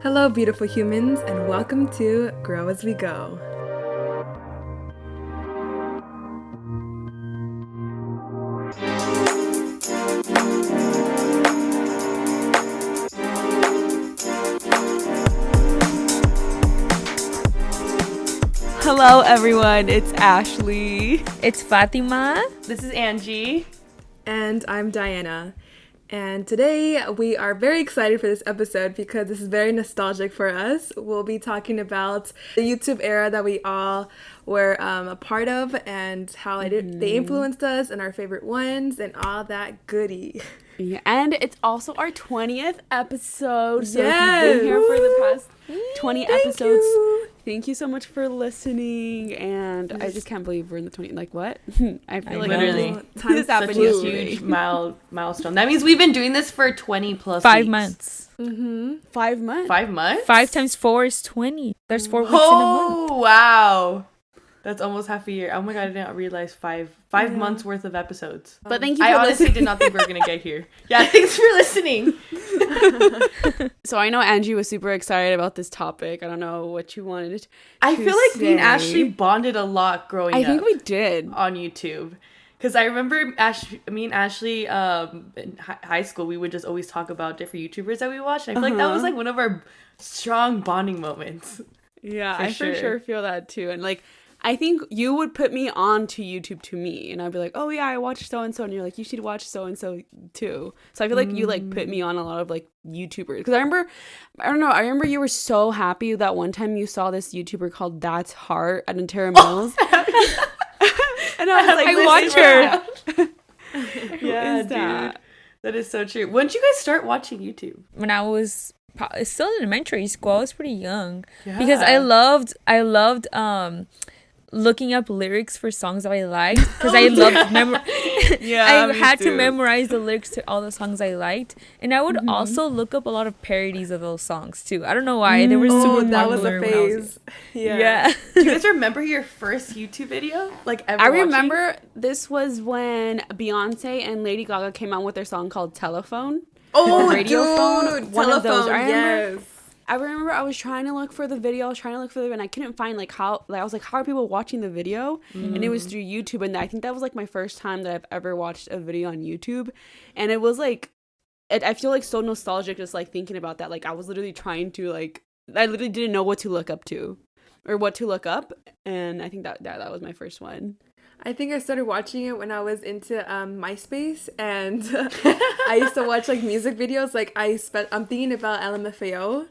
Hello, beautiful humans, and welcome to Grow as We Go. Hello, everyone. It's Ashley. It's Fatima. This is Angie. And I'm Diana. And today we are very excited for this episode because this is very nostalgic for us. We'll be talking about the YouTube era that we all were a part of and how they influenced us and our favorite ones and all that goodie. Yeah, and it's also our 20th episode. So Yes! if you've been here for the past 20 episodes, you. thank you so much for listening. And I just can't believe we're in the 20. Like, what? I feel like literally. this happened Such a yesterday. huge milestone. That means we've been doing this for 20 plus 5 weeks. months. 5 months. 5 months? 5 times 4 is 20. There's 4 weeks in a month. Oh, wow. That's almost half a year. Oh my god, I did not realize five months worth of episodes. But thank you I for honestly listening. did not think we were going to get here. Yeah, thanks for listening. So I know Angie was super excited about this topic. I don't know what you wanted to I feel like me and say. Ashley bonded a lot growing up. I think we did. On YouTube. Because I remember me and Ashley in high school, we would just always talk about different YouTubers that we watched. I feel like that was like one of our strong bonding moments. Yeah, For I sure. for sure feel that too. And like, I think you would put me on to YouTube to me, and I'd be like, oh yeah, I watched so and so, and you're like, you should watch so and so too. So I feel like you like put me on a lot of like YouTubers because I remember you were so happy that one time you saw this YouTuber called That's Heart at Ontario Mills, and I was like, I watch her. Yeah, is that? dude. That is so true. When did you guys start watching YouTube? When I was still in elementary school, I was pretty young. Yeah. Because I loved looking up lyrics for songs that I liked. Because I loved I had to memorize the lyrics to all the songs I liked. And I would also look up a lot of parodies of those songs too. I don't know why. They were super that was popular a when I was phase. Yeah. Yeah. Do you guys remember your first YouTube video? Like ever I watching? remember this was when Beyonce and Lady Gaga came out with their song called Telephone. Oh, radio dude, phone, one of those. telephone, yes. I remember I was trying to look for the video, and I couldn't find like how, like I was like, how are people watching the video? And it was through YouTube, and I think that was like my first time that I've ever watched a video on YouTube, and it was like, I feel like so nostalgic just like thinking about that. Like I was literally trying to like, I literally didn't know what to look up to, or what to look up, and I think that was my first one. I think I started watching it when I was into MySpace, and I used to watch like music videos. Like I'm thinking about LMFAO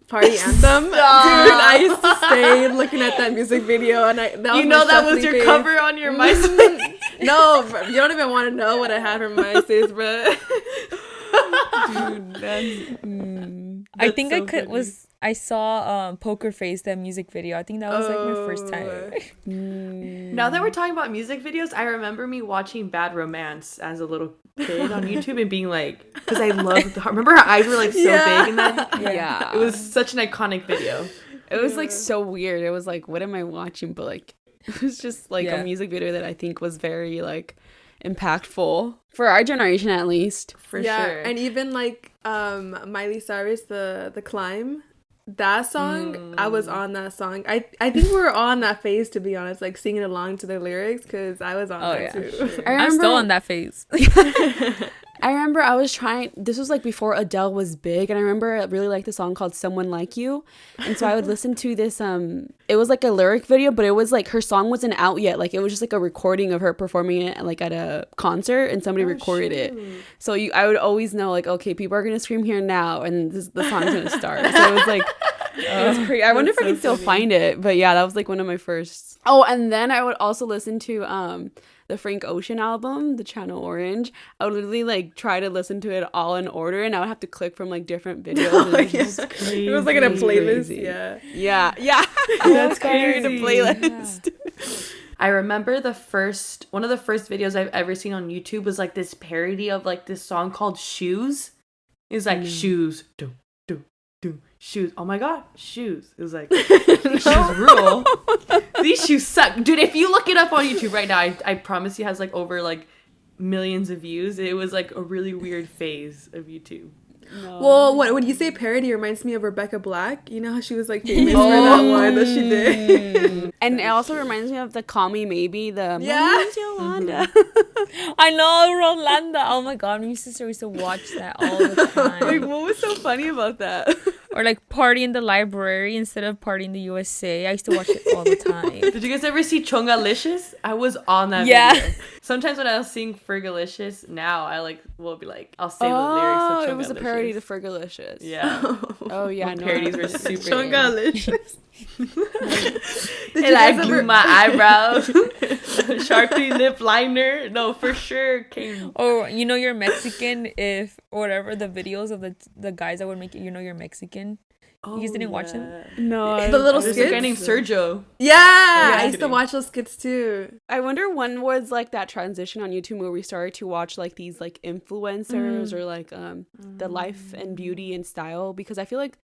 Party Anthem. Dude, I used to stay looking at that music video, and that was my your phase. cover on your MySpace. No, bro, you don't even want to know what I had from MySpace, bro. Dude, that's I think so funny. I saw Poker Face, that music video. I think that was like my first time. Now that we're talking about music videos, I remember me watching Bad Romance as a little kid on YouTube and being like, because I loved. Remember her eyes were like so big in that. yeah. It was such an iconic video. It was like so weird. It was like, what am I watching? But like, it was just like a music video that I think was very like impactful for our generation, at least. For sure. And even like Miley Cyrus, the Climb. That song, I was on that song. I think we were on that phase, to be honest, like singing along to the lyrics, because I was on that too. I I'm remember, still on that phase. I remember I was trying, this was like before Adele was big, and I remember I really liked the song called Someone Like You, and so I would listen to this, it was like a lyric video, but it was like her song wasn't out yet, like it was just like a recording of her performing it like at a concert, and somebody recorded it, so I would always know like, okay, people are gonna scream here now, and the song's gonna start, so it was like, it was crazy. I wonder if I can still find it, but yeah, that was like one of my first. Oh, and then I would also listen to the Frank Ocean album, the Channel Orange. I would literally like try to listen to it all in order, and I would have to click from like different videos. It was like in a playlist. Crazy. Yeah. Yeah. That's Created a crazy. playlist. I remember one of the first videos I've ever seen on YouTube was like this parody of like this song called Shoes. It was like shoes, do, do, do, shoes. Oh my god, shoes. It was like, these shoes rule. These shoes suck. Dude, if you look it up on YouTube right now, I promise you has like over like millions of views. It was like a really weird phase of YouTube. No. Well, when you say parody, it reminds me of Rebecca Black. You know how she was like famous for that one that she did. And it also reminds me of the Call Me Maybe, the Yeah. My name's Yolanda. I know, Rolanda. Oh my god, my sister used to watch that all the Like, time. what was so funny about that? Or like Party in the Library instead of Party in the USA. I used to watch it all the time. Did you guys ever see Chongalicious? I was on that Yeah. video. Sometimes when I was seeing Fergalicious, now I will be like, I'll say the lyrics of Chongalicious. It was a parody to Fergalicious. Yeah. Oh yeah, The no, parodies were super in. Chongalicious. And I glue my eyebrows. Sharpie lip liner. No, for sure came. Or you know you're Mexican if or whatever the videos of the guys that would make it, you know you're Mexican. You guys didn't watch them? No, The little There's skits? a guy named Sergio. Yeah, I used to kidding. watch those skits too. I wonder when was like that transition on YouTube where we started to watch like these like influencers or like the life and beauty and style, because I feel like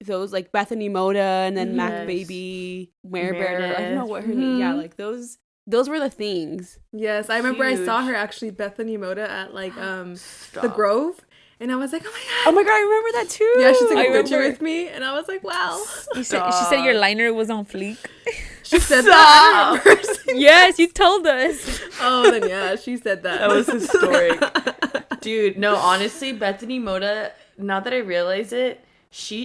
those like Bethany Moda and then Mac Yes. Baby, Mare Bear, I don't know Meredith. what her name. Yeah, like those were the things. Yes, I remember I saw Huge. her actually, Bethany Moda, at like the Stop. Grove, and I was like, oh my god. Oh my god, I remember that too. Yeah, she took I a picture remember- with me, and I was like, wow. She said your liner was on fleek. She said that. I don't remember saying Yes, you told us. that. Oh, then yeah, she said that. That was historic. Dude, no, honestly, Bethany Moda, now that I realize it,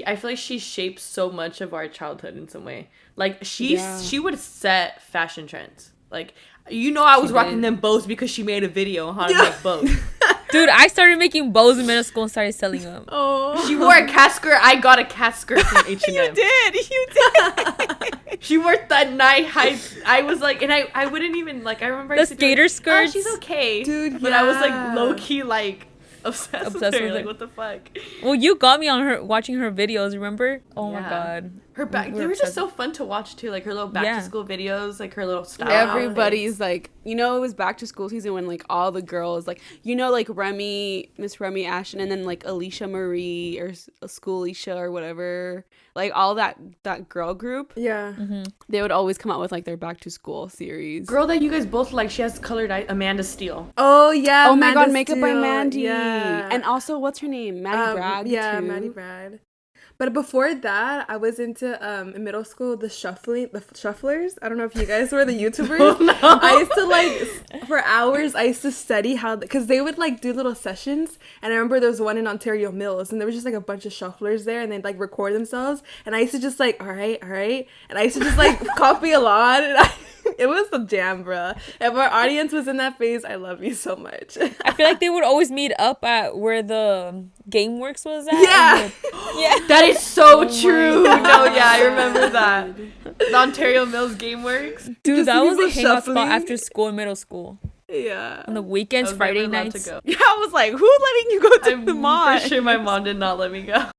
I feel like she shaped so much of our childhood in some way. Like, she would set fashion trends. Like, I was rocking them bows because she made a video on how to make bows. Dude, I started making bows in middle school and started selling them. Oh. She wore a cat skirt. I got a cat skirt from H&M. You did. She wore that night high. I was like, and I wouldn't even, like, I remember I The used to be like, skater "Oh, skirts. she's okay. Dude, But I was, like, yeah. low-key, like, obsessed with her. with Like, her. what the fuck? Well, you got me on her watching her videos, remember? Oh my Yeah. god. Her back, We're they were just obsessed. so fun to watch too. Like her little back Yeah. to school videos, like her little style. Everybody's like, it was back to school season when like all the girls, like, like Miss Remy Ashton, and then like Alicia Marie or School Alicia or whatever, like all that girl group, Yeah. they would always come out with like their back to school series. Girl that you guys both like, she has colored eye, Amanda Steele. Oh, yeah. Oh my god, Amanda Makeup by Steele. Mandy. Yeah. And also, what's her name? Maddie Bragg. Yeah, too. Maddie Bragg. But before that, I was into in middle school the shufflers. I don't know if you guys were the YouTubers. Oh, no. I used to like for hours. I used to study how because they would like do little sessions, and I remember there was one in Ontario Mills, and there was just like a bunch of shufflers there, and they'd like record themselves, and I used to just like all right, and I used to just like copy along, and it was the jam, bruh. If our audience was in that phase, I love you so much. I feel like they would always meet up at where the GameWorks was at. Yeah. Yeah. That is so true. No, yeah, I remember that. The Ontario Mills GameWorks. Dude, Just that was people a hangout shuffling. spot after school in middle school. Yeah. On the weekends, Friday nights. To go. Yeah, I was like, who's letting you go to I'm the mall? for sure my mom did not let me go.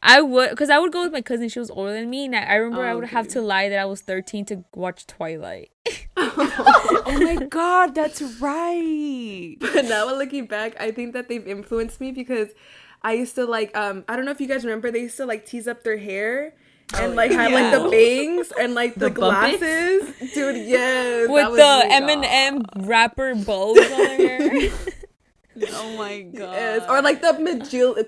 I would go with my cousin. She was older than me, and I remember Oh, I would have okay. to lie that I was 13 to watch Twilight. Oh my god, that's right. But now looking back, I think that they've influenced me because I used to like I don't know if you guys remember, they used to like tease up their hair and like have like the bangs and like the bumpets? glasses. Dude, yes. that With was the me. M&M rapper bows on their hair. Oh my god. Yes. Or like the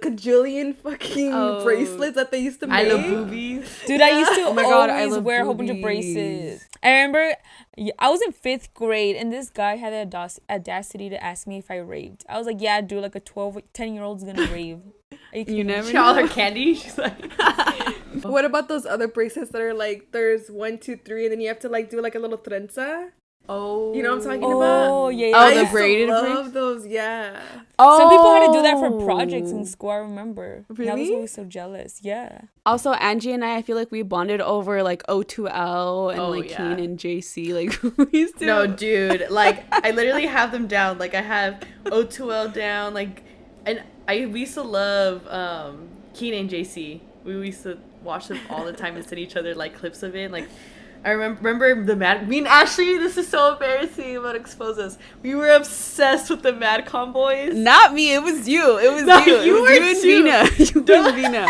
cajillion fucking Oh. bracelets that they used to make. I love boobies. Dude, I used to Oh my God, I always love wear a whole bunch of boobies. braces. I remember I was in 5th grade, and this guy had the audacity to ask me if I raved. I was like, yeah, dude, like a 10-year-old's gonna rave. Are you kidding me? never She all her candy. She's like, What about those other bracelets that are like there's 1, 2, 3, and then you have to like do like a little trenza? oh, You know what I'm talking about? Oh, yeah, yeah. Oh, I the used to braided love braids? those, yeah. Some people had to do that for projects in school, I remember. And I was Really? always so jealous. Yeah. Also, Angie and I feel like we bonded over like O2L and Oh, like yeah. Keen and JC. Like we used to. No, dude. Like, I literally have them down. Like, I have O2L down. Like, and we used to love Keen and JC. We used to watch them all the time and send each other like clips of it. Like, I remember the Mad. Me and Ashley. This is so embarrassing. I'm about to expose us. We were obsessed with the Madcon boys. Not me. It was you. It was No, you. you It was were you and too. Vina. You and Vina.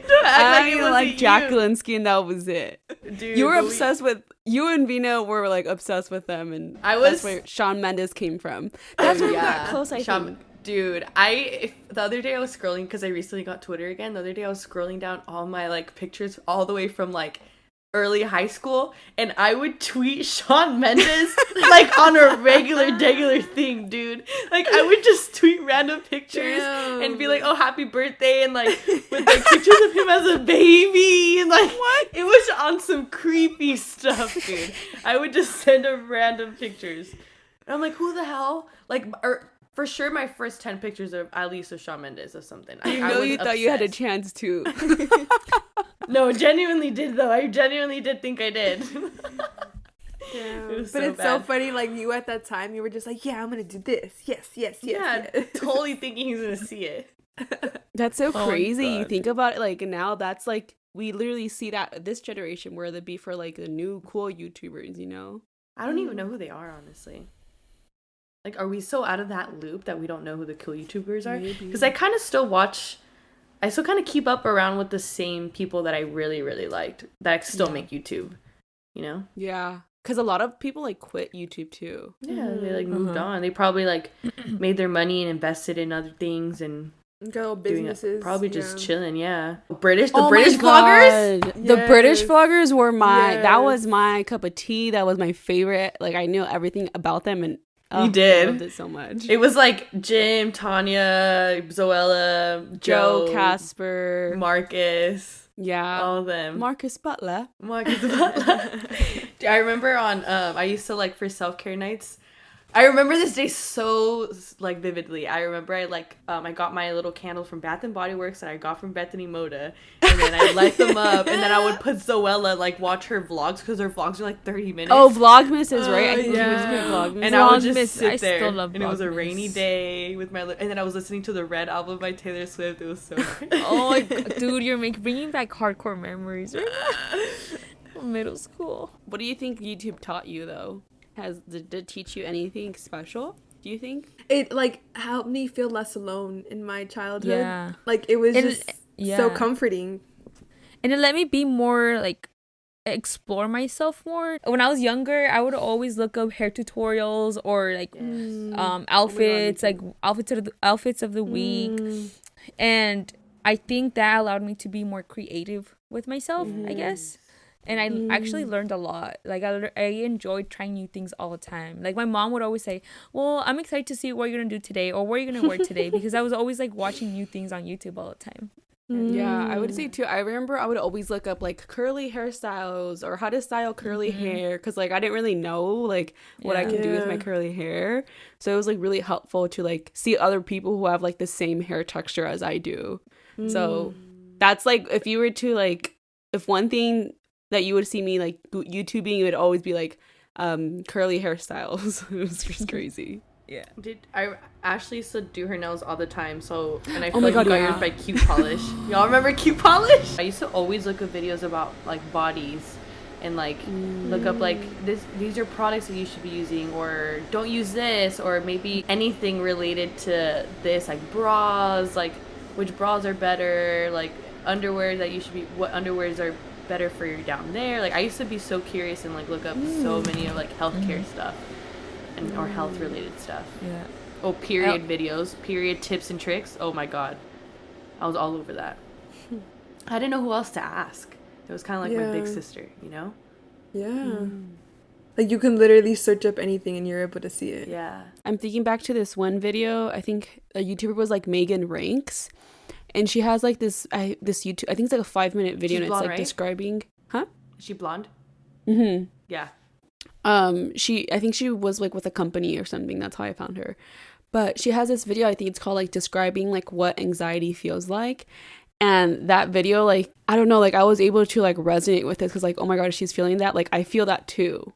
Don't act I like it wasn't like you. Jacqueline Ski, and that was it. Dude, You were but obsessed with. You and Vina were like obsessed with them, and I that's was- where Shawn Mendes came from. That's where we Yeah. got close. I Shawn- think. Dude, the other day I was scrolling, because I recently got Twitter again. The other day I was scrolling down all my like pictures all the way from like early high school, and I would tweet Shawn Mendes like on a regular thing, dude. Like I would just tweet random pictures and be like, "Oh, happy birthday," and like with like pictures of him as a baby, and like what? It was on some creepy stuff, dude. I would just send him random pictures, and I'm like, who the hell? Like, for sure, my first 10 pictures are at least of Shawn Mendes of something. You thought you had a chance to. No, genuinely did though. I genuinely did think I did. Yeah. It was but so it's bad. so funny, like you at that time, you were just like, yeah, I'm gonna do this. Yes. Yeah, totally thinking he's gonna see it. That's so Oh my crazy. You God. think about it, like now that's like we literally see that this generation where the be for like the new cool YouTubers, you know? I don't even know who they are, honestly. Like, are we so out of that loop that we don't know who the cool YouTubers are? Maybe. Because I still kind of keep up around with the same people that I really, really liked that still make YouTube, you know? Yeah. Because a lot of people like quit YouTube too. Yeah, they like moved on. They probably like made their money and invested in other things and Go doing businesses. probably just yeah. chilling. Yeah, the British Oh my vloggers. God. The British Yes. vloggers were that was Yes. my cup of tea. That was my favorite. Like I knew everything about them and You did. I loved it so much. It was like Jim, Tanya, Zoella, Joe, Joe, Casper, Marcus, yeah, all of them. Marcus Butler. Marcus Butler. Dude, I remember on I used to like for self-care nights. I remember this day so like vividly. I remember I got my little candle from Bath and Body Works that I got from Bethany Moda, and then I light them up, and then I would put Zoella like watch her vlogs because her vlogs are like 30 minutes. Oh, Vlogmas is right. I think yeah. you just put Vlogmas. And I would Vlogmas, just sit I there, still love and it was a Vlogmas. rainy day with my, and then I was listening to the Red album by Taylor Swift. It was so great. Oh my God, dude, you're bringing back hardcore memories. Middle school. What do you think YouTube taught you though? Did it teach you anything special? Do you think? It like helped me feel less alone in my childhood. Yeah. Like it was And- just so yeah. comforting. And it let me be more like explore myself more. When I was younger, I would always look up hair tutorials or like outfits, like outfits of the week. And I think that allowed me to be more creative with myself, I guess. And I actually learned a lot. Like I enjoyed trying new things all the time. Like my mom would always say, "Well, I'm excited to see what you're gonna do today or what you're gonna wear today," because I was always like watching new things on YouTube all the time. Yeah, I would say too. I remember I would always look up like curly hairstyles or how to style curly hair because like I didn't really know like what I could do with my curly hair. So it was like really helpful to like see other people who have like the same hair texture as I do. So that's like if you were to like if one thing that you would see me like YouTubing, it would always be like curly hairstyles. It was just crazy. Yeah. Ashley used to do her nails all the time, so and I feel my like God, you got yeah. yours by Cute Polish. Y'all remember Cute Polish? I used to always look up videos about like bodies and like look up like these are products that you should be using, or don't use this, or maybe anything related to this, like bras, like which bras are better, like underwear that you should be, what underwears are better for you down there. Like I used to be so curious and like look up so many of like healthcare stuff and or health related stuff. Yeah. Oh, period videos, period tips and tricks. Oh my God, I was all over that. I didn't know who else to ask. It was kind of like my big sister, you know? Yeah. Like you can literally search up anything and you're able to see it. Yeah. I'm thinking back to this one video. I think a YouTuber was like Megan Ranks, and she has like this YouTube. I think it's like a 5-minute video, She's and blonde, it's like right? describing. Huh? Is she blonde? Mm-hmm. Yeah. I think she was like with a company or something. That's how I found her. But she has this video, I think it's called like describing like what anxiety feels like. And that video, like, I don't know, like I was able to like resonate with it because like, oh my God, she's feeling that. Like I feel that too.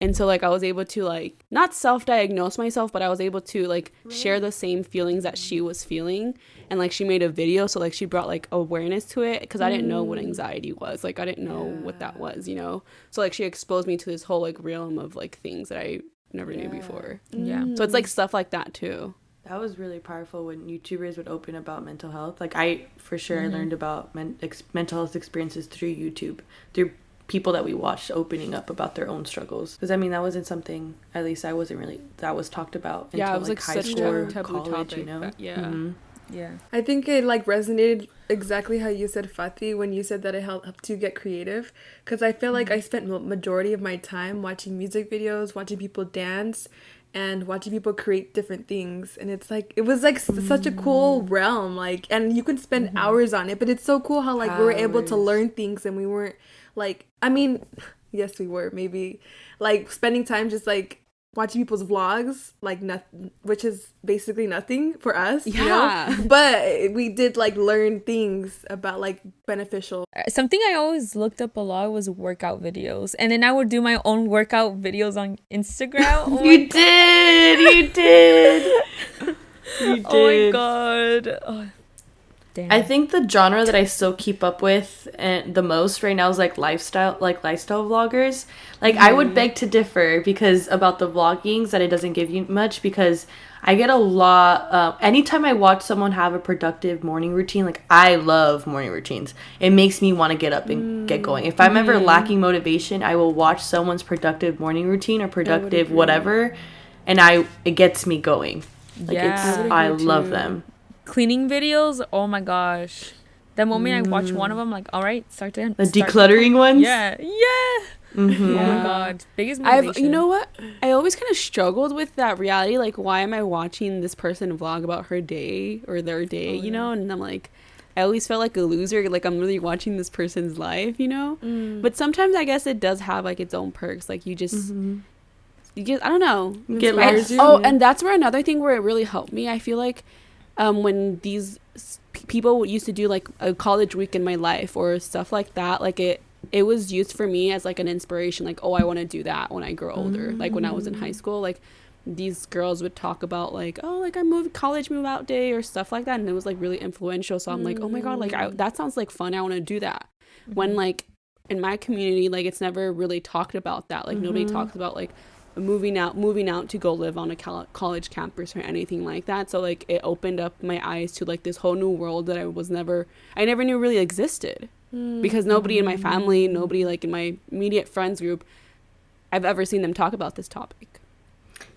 And so like I was able to like not self-diagnose myself, but I was able to like share the same feelings that she was feeling. And like she made a video, so like she brought like awareness to it because I didn't know what anxiety was. Like I didn't know what that was, you know. So like she exposed me to this whole like realm of like things that I never knew before. Yeah. So it's like stuff like that too. That was really powerful when YouTubers would open about mental health. Like I, for sure, I learned about mental health experiences through YouTube, through people that we watched opening up about their own struggles. Because I mean, that wasn't something, at least I wasn't really, that was talked about until it was like high such school or a taboo college, topic, you know? yeah. Mm-hmm. Yeah. I think it like resonated exactly how you said, Fatih, when you said that it helped you get creative, because I feel like I spent majority of my time watching music videos, watching people dance, and watching people create different things, and it's like it was like such a cool realm, like, and you can spend hours on it, but it's so cool how like we were able to learn things and we weren't like, I mean, yes we were maybe like spending time just like watching people's vlogs, like nothing, which is basically nothing for us, you know? But we did like learn things about like beneficial. Something I always looked up a lot was workout videos, and then I would do my own workout videos on Instagram. Oh you did. Oh my god. Oh, damn. I think the genre that I still keep up with and the most right now is like lifestyle vloggers. Like I would beg to differ because about the vloggings that it doesn't give you much, because I get a lot anytime I watch someone have a productive morning routine. Like I love morning routines. It makes me want to get up and get going. If I'm ever lacking motivation, I will watch someone's productive morning routine or productive whatever, and it gets me going. Like I love them. Cleaning videos, oh my gosh. The moment I watch one of them, like, all right, start to end. The decluttering ones? Yeah. Mm-hmm. Oh my god, biggest motivation. You know what? I always kind of struggled with that reality. Like, why am I watching this person vlog about her day or their day, you know? And I'm like, I always felt like a loser. Like, I'm really watching this person's life, you know? But sometimes I guess it does have, like, its own perks. Like, you just... You get, I don't know. And that's where another thing where it really helped me. I feel like when these people used to do like a college week in my life or stuff like that, like it was used for me as like an inspiration, like, oh, I want to do that when I grow older. Like when I was in high school, like these girls would talk about like, oh, like I college move out day or stuff like that, and it was like really influential. So I'm like, oh my god, like that sounds like fun. I want to do that. When like in my community, like it's never really talked about that. Like nobody talks about like moving out to go live on a college campus or anything like that. So like it opened up my eyes to like this whole new world that I never knew really existed, because nobody in my family, nobody like in my immediate friends group, I've ever seen them talk about this topic.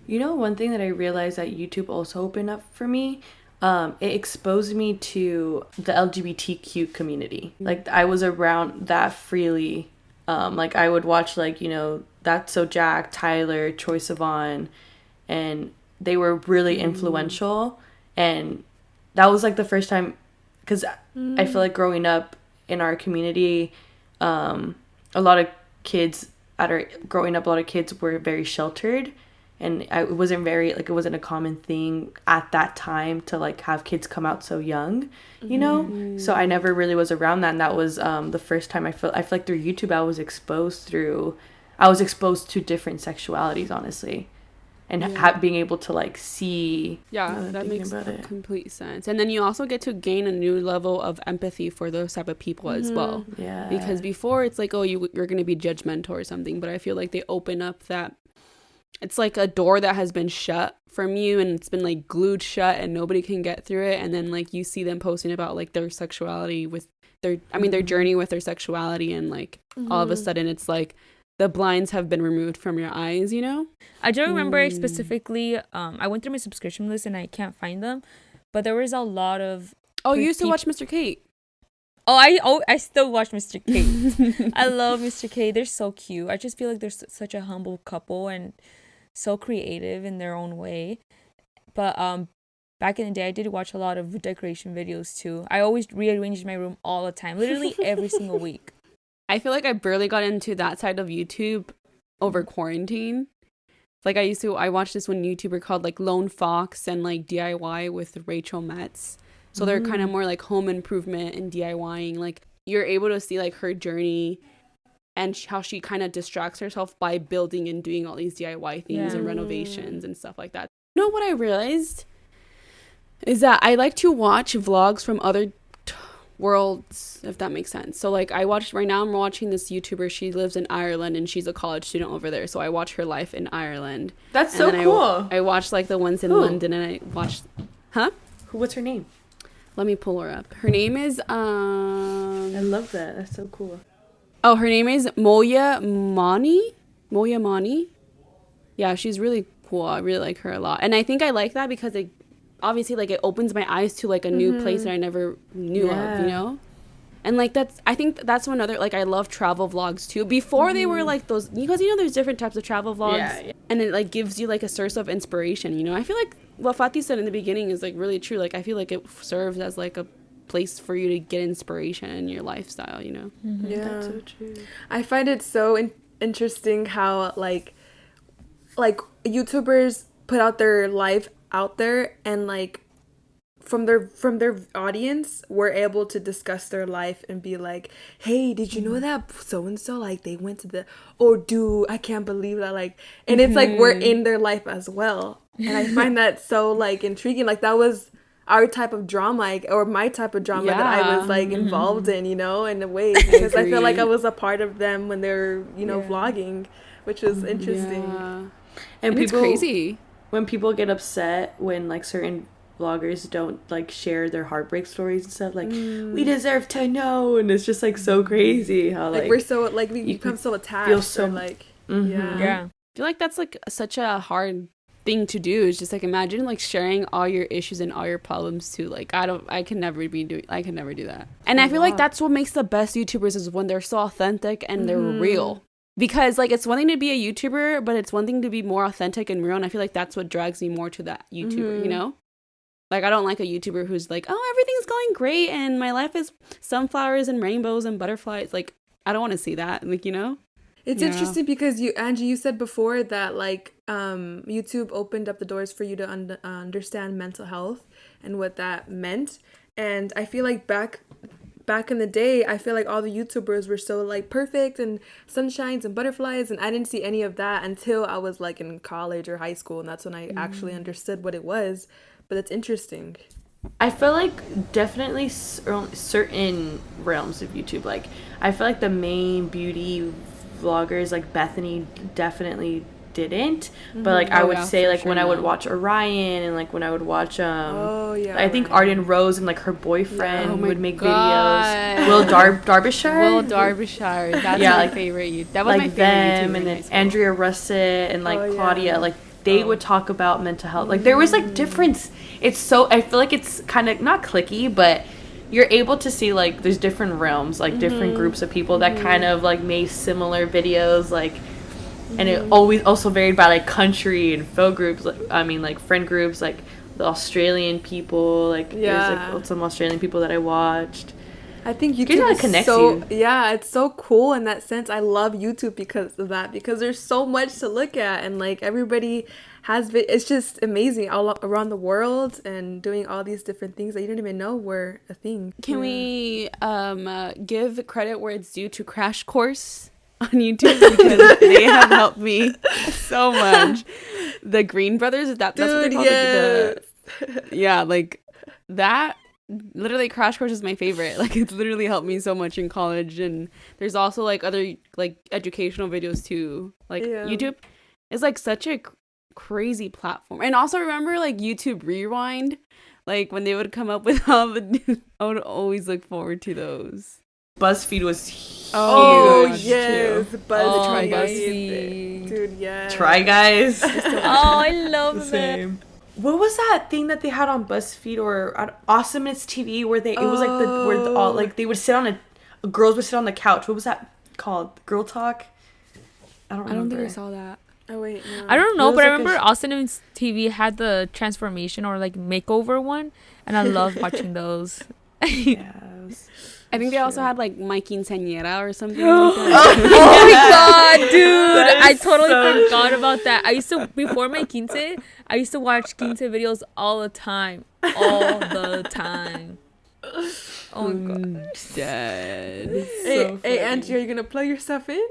You know, one thing that I realized that YouTube also opened up for me, it exposed me to the LGBTQ community. Like I was around that freely. Like I would watch like, you know, That's So Jack, Tyler, Troye Sivan, and they were really influential. And that was like the first time, because I feel like growing up in our community, a lot of kids were very sheltered, and it wasn't a common thing at that time to like have kids come out so young, you know. So I never really was around that, and that was the first time I feel like through YouTube I was exposed to different sexualities, honestly, and being able to like see. That makes complete sense. And then you also get to gain a new level of empathy for those type of people as well. Yeah. Because before it's like, oh, you're going to be judgmental or something, but I feel like they open up that. It's like a door that has been shut from you, and it's been like glued shut and nobody can get through it. And then like you see them posting about like their sexuality with their journey with their sexuality, and like all of a sudden it's like the blinds have been removed from your eyes, you know? I don't remember specifically. I went through my subscription list and I can't find them, but there was a lot of. Oh, you used to watch Mr. Kate. I still watch Mr. Kate. I love Mr. Kate. They're so cute. I just feel like they're such a humble couple and so creative in their own way. But back in the day, I did watch a lot of decoration videos too. I always rearranged my room all the time, literally every single week. I feel like I barely got into that side of YouTube over quarantine. Like I watched this one YouTuber called like Lone Fox and like DIY with Rachel Metz. So they're kind of more like home improvement and DIYing. Like you're able to see like her journey and how she kind of distracts herself by building and doing all these DIY things and renovations and stuff like that. You know what I realized is that I like to watch vlogs from other worlds, if that makes sense. So like I'm watching this YouTuber. She lives in Ireland and she's a college student over there. So I watch her life in Ireland. That's so cool. I watch like the ones in London, and I watch. What's her name? Let me pull her up. Her name is I love that. That's so cool. Oh, her name is Moya Mani. Moya Mani. Yeah, she's really cool. I really like her a lot. And I think I like that because it obviously like it opens my eyes to like a new place that I never knew of, you know? And like I think that's one other, like I love travel vlogs too. Before they were like those, because you know there's different types of travel vlogs, and it like gives you like a source of inspiration, you know? I feel like what Fatih said in the beginning is like really true. Like I feel like it serves as like a place for you to get inspiration in your lifestyle, you know? Yeah, That's so true. I find it so interesting how like YouTubers put out their life out there, and like from their audience we're able to discuss their life and be like, hey, did you know that so and so, like they went to the, or dude, I can't believe that, like, and it's like we're in their life as well. And I find that so like intriguing. Like that was our type of drama, or my type of drama that I was like involved in, you know, in a way, because I feel like I was a part of them when they were, you know, vlogging, which was interesting. And people, it's crazy when people get upset when like certain vloggers don't like share their heartbreak stories and stuff, like we deserve to know, and it's just like so crazy how like we're so like we become so attached, feel so like Yeah. I feel like that's like such a hard thing to do. It's just like, imagine like sharing all your issues and all your problems to like, I can never do that. And I feel like that's what makes the best YouTubers, is when they're so authentic and they're real. Because like it's one thing to be a YouTuber, but it's one thing to be more authentic and real, and I feel like that's what drags me more to that YouTuber, you know? Like I don't like a YouTuber who's like, oh, everything's going great and my life is sunflowers and rainbows and butterflies. Like I don't want to see that, like, you know? It's interesting because Angie, you said before that like YouTube opened up the doors for you to understand mental health and what that meant. And I feel like back in the day, I feel like all the YouTubers were so like perfect and sunshines and butterflies, and I didn't see any of that until I was like in college or high school, and that's when I actually understood what it was. But it's interesting. I feel like definitely certain realms of YouTube, like I feel like the main beauty vloggers like Bethany definitely didn't, but like I would say like when I would watch Orion, and like when I would watch I think Arden Rose and like her boyfriend would make videos. Will Derbyshire, that's my favorite. That was like my favorite them, YouTuber and then Andrea Russet and like Claudia, like they would talk about mental health. Like there was like difference. It's so, I feel like it's kind of not clicky, but you're able to see like there's different realms, like different groups of people that kind of like made similar videos, like, and it always also varied by like country and folk groups. Like, I mean, like friend groups, like the Australian people, like there's like some Australian people that I watched. I think YouTube is so it's so cool in that sense. I love YouTube because of that, because there's so much to look at, and like everybody has it's just amazing all around the world, and doing all these different things that you didn't even know were a thing. Can we give credit where it's due to Crash Course on YouTube, because they have helped me so much. The Green Brothers, that's what they call it. Like that. Literally, Crash Course is my favorite. Like it's literally helped me so much in college. And there's also like other like educational videos too. Like YouTube is like such a crazy platform. And also remember like YouTube Rewind, like when they would come up with all the news, I would always look forward to those. BuzzFeed was huge. Oh yes, BuzzFeed. Dude, yeah. Try Guys. I love that. What was that thing that they had on BuzzFeed or on Awesomeness TV where it was like all like they would sit on girls would sit on the couch. What was that called? Girl Talk? I don't think I saw that. Oh wait, no. I don't know, but I remember Awesomeness TV had the transformation or like makeover one, and I love watching those. I think they also had like My Quinceañera or something like that. Oh my god, dude! I totally forgot about that. I used to, before my quince, I used to watch quince videos all the time. Oh my god. Dead. Hey, Angie, are you gonna plug yourself in?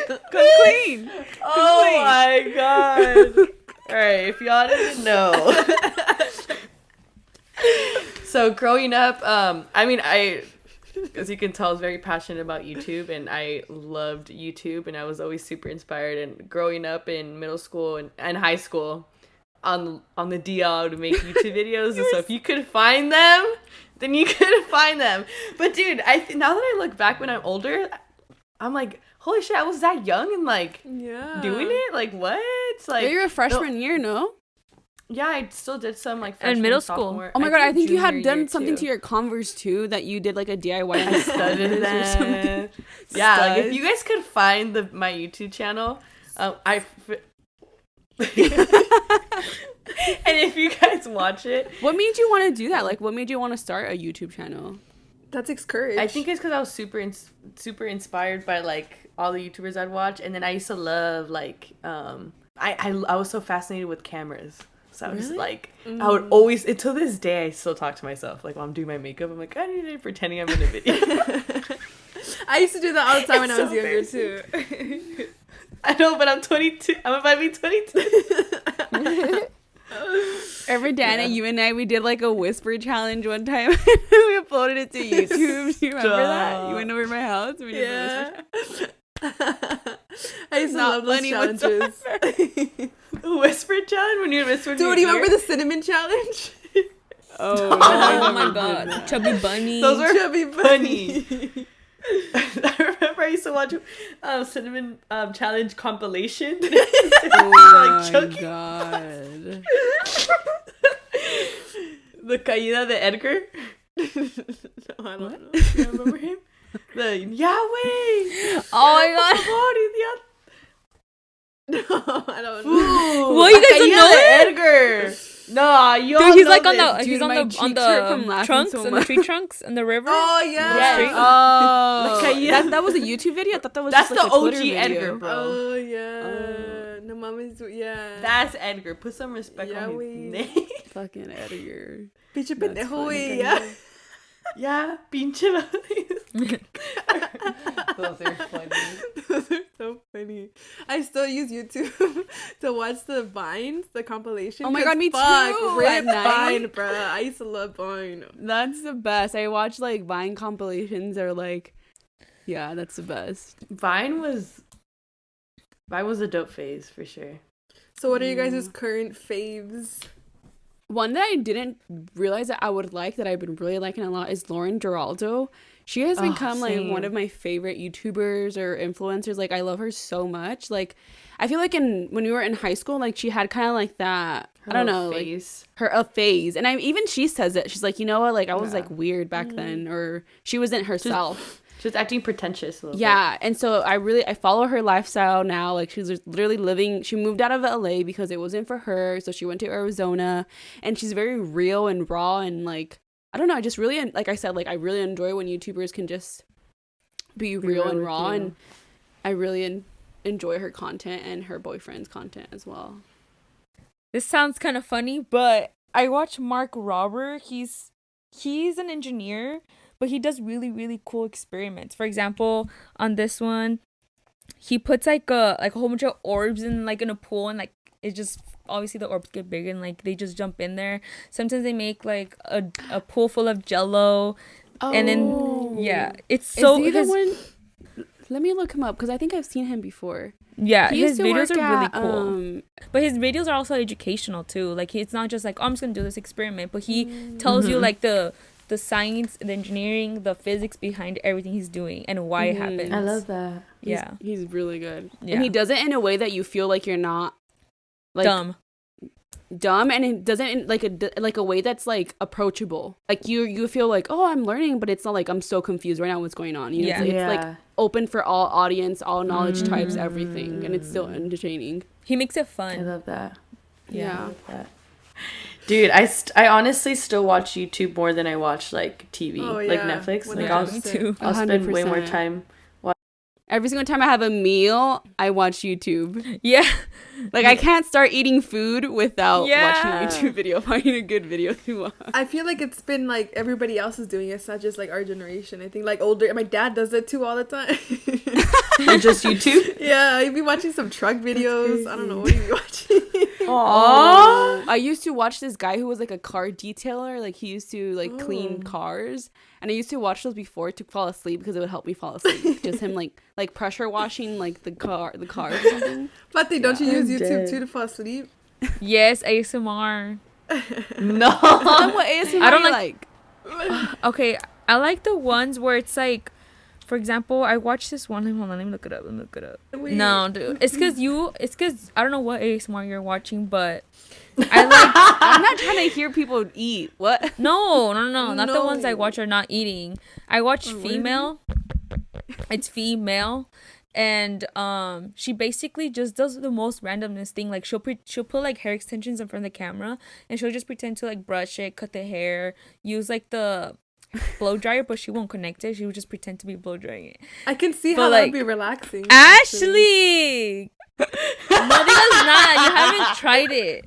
Come clean. Oh my god. Alright, if y'all didn't know. So growing up, I as you can tell, I was very passionate about YouTube, and I loved YouTube, and I was always super inspired. And growing up in middle school and high school, on the DL to make YouTube videos. And so if you could find them, then you could find them. But dude, now that I look back when I'm older, I'm like, holy shit, I was that young and like doing it? Like what? Like you're a freshman year, no? Yeah, I still did some like freshman, in middle school. Sophomore. Oh my god, I think you had junior done year, something too. to your Converse too, that you did like a DIY. I studied that. Yeah, like if you guys could find my YouTube channel, and if you guys watch it, What made you want to do that? Like, what made you want to start a YouTube channel? That takes courage. I think it's because I was super inspired by like all the YouTubers I'd watch, and then I used to love like I was so fascinated with cameras. So I was like, I would always, until this day, I still talk to myself. Like, while I'm doing my makeup, I'm like, I need to pretending I'm in a video. I used to do that all the time when I was younger, too. I know, but I'm 22. I'm about to be 22. Remember, Dana, you and I, we did like a whisper challenge one time. We uploaded it to YouTube. Do you remember that? You went over to my house and we did the whisper challenge. I used to love those challenges. The whisper challenge when you would whisper. Dude, do you remember the cinnamon challenge? Oh, Oh my god, Chubby Bunny. Those were Chubby funny. I remember I used to watch cinnamon challenge compilation. oh like my god. The Caída de Edgar. No, I don't know. You remember him? The Yahweh. Oh my god. No, I don't know. Well, you guys don't know it? Edgar. No, you Dude, all he's know like this. on the Dude, he's on my the on cheeks hurt from the laughing trunks so and the much. tree trunks and the river. Oh, yeah. Yes. Oh, that was a YouTube video? I thought that was That's just like the a Twitter OG video. Edgar, bro. Oh, yeah. No, mama's, yeah. That's Edgar. Put some respect on his name. Fucking Edgar. Pinche That's pendejo, funny. güey, yeah. Yeah, pinche. Those are funny. Those are so funny. I still use YouTube to watch the Vines, the compilation. Oh my god, me too. Rip At night. Vine, bro. I used to love Vine. That's the best. I watch like Vine compilations or like, yeah, that's the best. Vine was a dope phase for sure. So what are you guys' current faves? One that I didn't realize that I would like that I've been really liking a lot is Lauren Geraldo. She has become like one of my favorite YouTubers or influencers. Like I love her so much. Like I feel like when we were in high school, like she had kind of like that, I don't know, phase. Like a phase. And even she says it. She's like, you know what? Like I was like weird back then, or she wasn't herself. She was acting pretentious a little bit. And so I follow her lifestyle now. Like she's literally living, she moved out of LA because it wasn't for her. So she went to Arizona and she's very real and raw and like, I don't know. I just really, like I said, like I really enjoy when YouTubers can just be real and raw. And I really enjoy her content and her boyfriend's content as well. This sounds kind of funny, but I watch Mark Robber. He's an engineer, but he does really, really cool experiments. For example, on this one, he puts like a whole bunch of orbs in a pool, and like it just obviously the orbs get bigger and like they just jump in there. Sometimes they make like a pool full of Jello, and then it's so. Is he the one? Let me look him up because I think I've seen him before. Yeah, he his videos are really cool. But his videos are also educational too. Like it's not just like, oh, I'm just gonna do this experiment, but he tells you like the science, the engineering, the physics behind everything he's doing and why it happens. I love that. He's really good. Yeah. And he does it in a way that you feel like you're not like dumb, and it doesn't in like a way that's like approachable. Like you feel like, oh, I'm learning, but it's not like I'm so confused right now what's going on. You know, it's like open for all audience, all knowledge types, everything, and it's still entertaining. He makes it fun. I love that. Yeah. I love that. Dude, I honestly still watch YouTube more than I watch like TV, like Netflix. Like I'll spend way more time. Every single time I have a meal, I watch YouTube. Yeah. Like I can't start eating food without watching a YouTube video, finding a good video to watch. I feel like it's been like everybody else is doing it. It's not just like our generation. I think like older, my dad does it too all the time. Just YouTube? Yeah, he'd be watching some truck videos. I don't know what he'd be watching. Oh, I used to watch this guy who was like a car detailer. Like he used to like clean cars, and I used to watch those before to fall asleep because it would help me fall asleep. Just him like pressure washing like the car or something. But don't you use YouTube too to fall asleep? Yes, ASMR. No. Tell them what ASMR I don't you like- Okay, I like the ones where it's like, for example, I watched this one. Hold on, let me look it up. Wait. No, dude, it's because I don't know what ASMR you're watching, but I like. I'm not trying to hear people eat. What? No, not the ones I No. watch are not eating. I watch female. It's female, and she basically just does the most randomness thing. Like she'll put like hair extensions in front of the camera, and she'll just pretend to like brush it, cut the hair, use like the blow dryer, but she won't connect it. She would just pretend to be blow drying it. I can see But, how like, that'd be relaxing. actually. Ashley, no, that's not. You haven't tried it.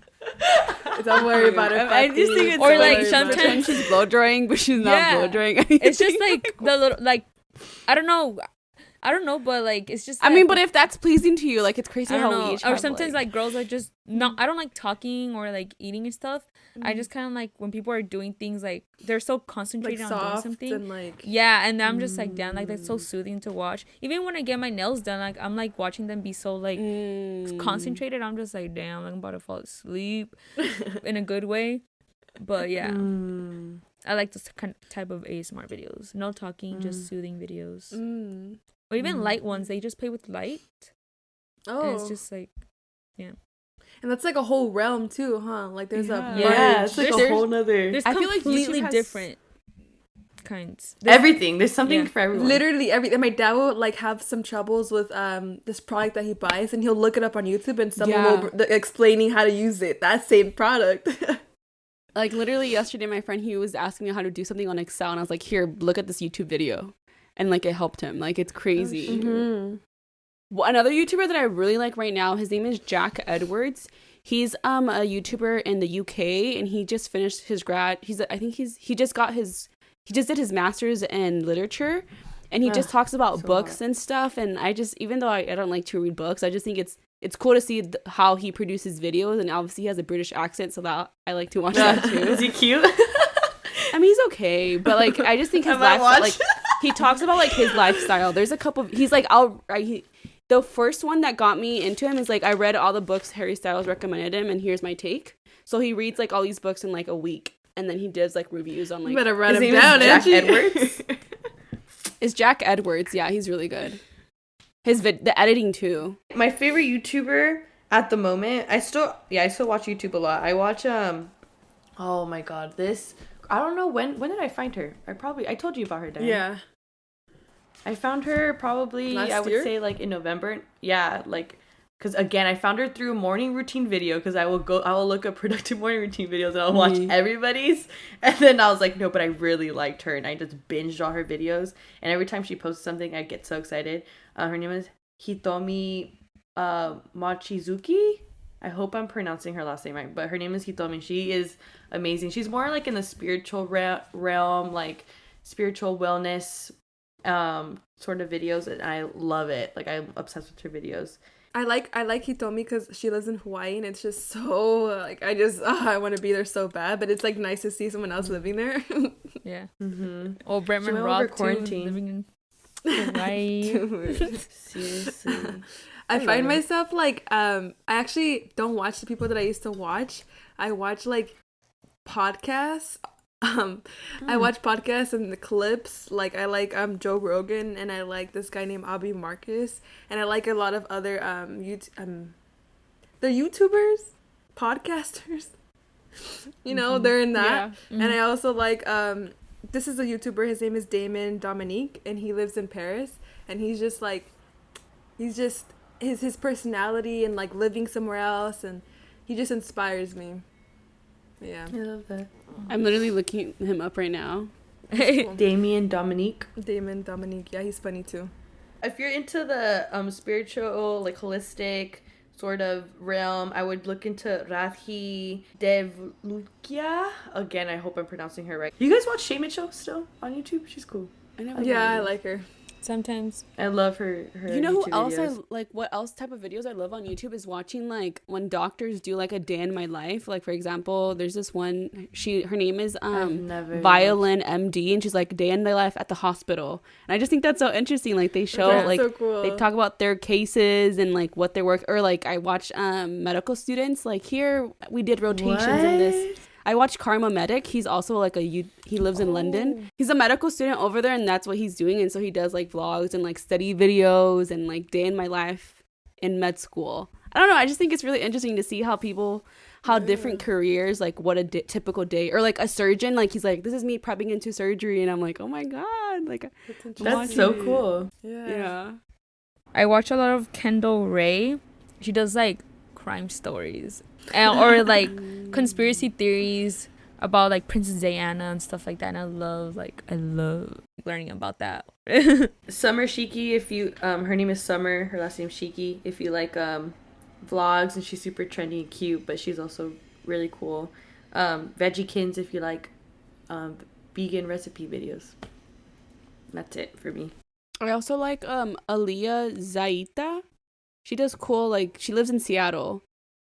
Don't worry about it. I just think it's Or, so like, weird. sometimes- Pretend she's blow drying, but she's not Yeah. blow drying anything. It's just like the little like, I don't know, but like it's just. I that- mean, but if that's pleasing to you, like it's crazy I don't how know. we each Or have, sometimes like girls are just no. I don't like talking or like eating and stuff. I just kind of like when people are doing things like they're so like concentrated on doing soft something. and like Yeah, and I'm just like damn, like that's so soothing to watch. Even when I get my nails done, like I'm like watching them be so like concentrated. I'm just like damn, like, I'm about to fall asleep in a good way. But yeah, I like this kind of type of ASMR videos. No talking, just soothing videos. Or even light ones. They just play with light. oh, And it's just like, yeah. and that's like a whole realm too, huh? Like there's Yeah. a Yeah, it's like a There's- whole nother. There's I feel like completely YouTube has- different kinds. There's- Everything. There's something Yeah. for everyone. literally everything. My dad will like have some troubles with this product that he buys, and he'll look it up on YouTube, and someone Yeah. will explaining how to use it. That same product. Like literally yesterday, my friend, he was asking me how to do something on Excel, and I was like, "Here, look at this YouTube video," and like it helped him. Like it's crazy. Well, another YouTuber that I really like right now, his name is Jack Edwards. He's a YouTuber in the UK, and he just finished his grad. He just did his master's in literature, and he just talks about so books hot. and stuff. And I just, even though I don't like to read books, I just think it's cool to see how he produces videos, and obviously he has a British accent, so that I like to watch that too. Is he cute? I mean, he's okay, but like I just think his I might lifestyle, watch. like he talks about like his lifestyle. There's a couple. He's like, the first one that got me into him is like I read all the books Harry Styles recommended him, and here's my take. So he reads like all these books in like a week, and then he does like reviews on You like. better write His him name is down, Jack Angie. Edwards. It's Jack Edwards. Yeah, he's really good. The editing too. My favorite YouTuber at the moment, I still watch YouTube a lot. I watch oh my god, I don't know when did I find her? I told you about her, Diane. Yeah. I found her probably Last I would year? say like in November. Yeah, like because again I found her through a morning routine video because I will look up productive morning routine videos and I'll watch everybody's, and then I was like no, but I really liked her and I just binged all her videos, and every time she posts something I get so excited. Her name is Hitomi Machizuki. I hope I'm pronouncing her last name right, but her name is Hitomi. She is amazing. She's more like in the spiritual realm, like spiritual wellness sort of videos, and I love it. Like I'm obsessed with her videos. I like Hitomi because she lives in Hawaii, and it's just so like I want to be there so bad, but it's like nice to see someone else living there. Yeah. Mm-hmm. Oh, Bremen went over Rock too, quarantine. living in Hawaii. Dude. Seriously. I find love it. myself like I actually don't watch the people that I used to watch. I watch like podcasts. I watch podcasts and the clips. Like I like Joe Rogan, and I like this guy named Abi Marcus, and I like a lot of other they're YouTubers, podcasters. You know, they're in that. Yeah. And I also like this is a YouTuber, his name is Damon Dominique, and he lives in Paris, and he's just his personality and like living somewhere else, and he just inspires me. Yeah. I love that. I'm literally looking him up right now. Damien Dominique. Damon Dominique, yeah, he's funny too. If you're into the spiritual, like holistic sort of realm, I would look into Radhi Devlukia. Again, I hope I'm pronouncing her right. You guys watch Shame It Show still on YouTube? She's cool. I never Yeah, I heard of like her. sometimes. I love her You know who YouTube else videos. I like? What else type of videos I love on YouTube is watching like when doctors do like a day in my life. Like for example, there's this one. Her name is Violin MD, and she's like day in my life at the hospital. And I just think that's so interesting. Like they show like so cool. they talk about their cases and like what their work, or like I watch medical students. Like here we did rotations in this. I watch Karma Medic. He's also like he lives in London. He's a medical student over there, and that's what he's doing. And so he does like vlogs and like study videos and like day in my life in med school. I don't know. I just think it's really interesting to see how different careers, like what a typical day, or like a surgeon, like he's like, this is me prepping into surgery, and I'm like, oh my god, like that's so cool. Yeah. I watch a lot of Kendall Ray. She does like crime stories or like conspiracy theories about like Princess Diana and stuff like that, and I love learning about that. Summer Shiki, if you her name is Summer, her last name's Shiki. If you like vlogs, and she's super trendy and cute, but she's also really cool. Veggiekins, if you like vegan recipe videos. That's it for me. I also like Aliyah Zaita. She does cool, like she lives in Seattle.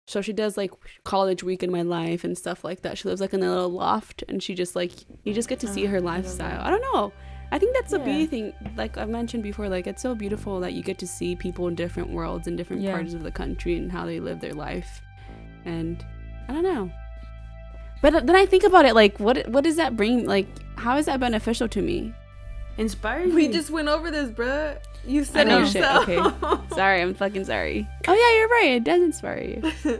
So she does like college week in my life and stuff like that. She lives like in a little loft, and she just like, you just get to see her lifestyle. I don't know. I think that's the beauty thing. Like I've mentioned before, like it's so beautiful that you get to see people in different worlds and different parts of the country and how they live their life. And I don't know. But then I think about it, like what does that bring? Like how is that beneficial to me? Inspired. We just went over this, bruh. You said it yourself. Shit. Okay. Sorry, I'm fucking sorry. Oh yeah, you're right. It does inspire you.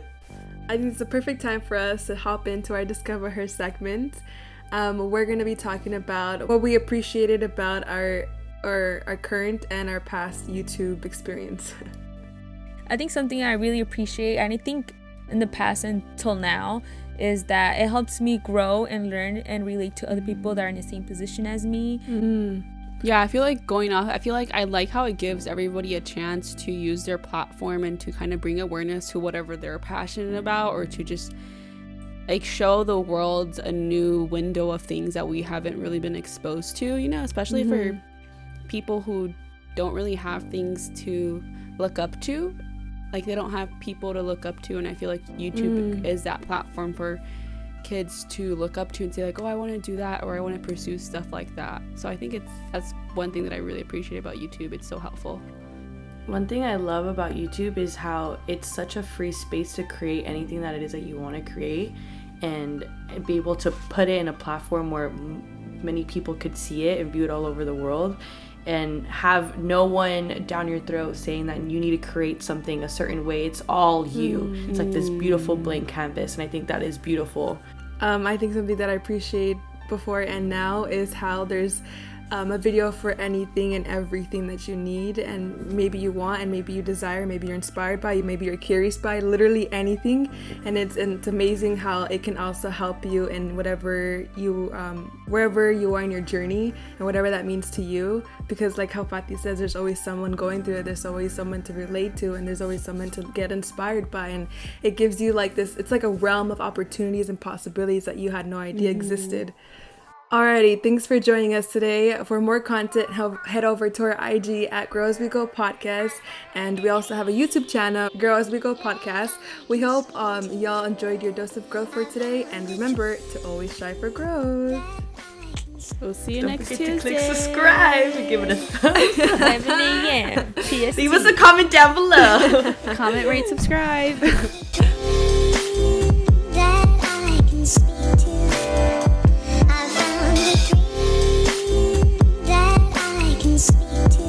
I think it's the perfect time for us to hop into our Discover Her segment. We're going to be talking about what we appreciated about our current and our past YouTube experience. I think something I really appreciate, and I think in the past until now, is that it helps me grow and learn and relate to other people that are in the same position as me. Yeah, I feel like I like how it gives everybody a chance to use their platform and to kind of bring awareness to whatever they're passionate about, or to just like show the world a new window of things that we haven't really been exposed to, you know, especially for people who don't really have things to look up to. Like they don't have people to look up to, and I feel like YouTube is that platform for kids to look up to and say like, oh, I want to do that, or I want to pursue stuff like that. So I think that's one thing that I really appreciate about YouTube. It's so helpful. One thing I love about YouTube is how it's such a free space to create anything that it is that you want to create, and be able to put it in a platform where many people could see it and view it all over the world, and have no one down your throat saying that you need to create something a certain way. It's all you. It's like this beautiful blank canvas, and I think that is beautiful. I think something that I appreciate before and now is how there's a video for anything and everything that you need, and maybe you want, and maybe you desire, maybe you're inspired by, maybe you're curious by, literally anything. And it's amazing how it can also help you in whatever you wherever you are in your journey, and whatever that means to you. Because like how Fatih says, there's always someone going through it, there's always someone to relate to, and there's always someone to get inspired by, and it gives you like this, it's like a realm of opportunities and possibilities that you had no idea existed. Alrighty, thanks for joining us today. For more content, head over to our IG at Grow As We Go Podcast, and we also have a YouTube channel, Grow As We Go Podcast. We hope y'all enjoyed your dose of growth for today, and remember to always strive for growth. We'll see you Don't next forget Tuesday. to click subscribe and give it a thumbs up. 7 a.m. PST. Leave us a comment down below. Comment, rate, subscribe.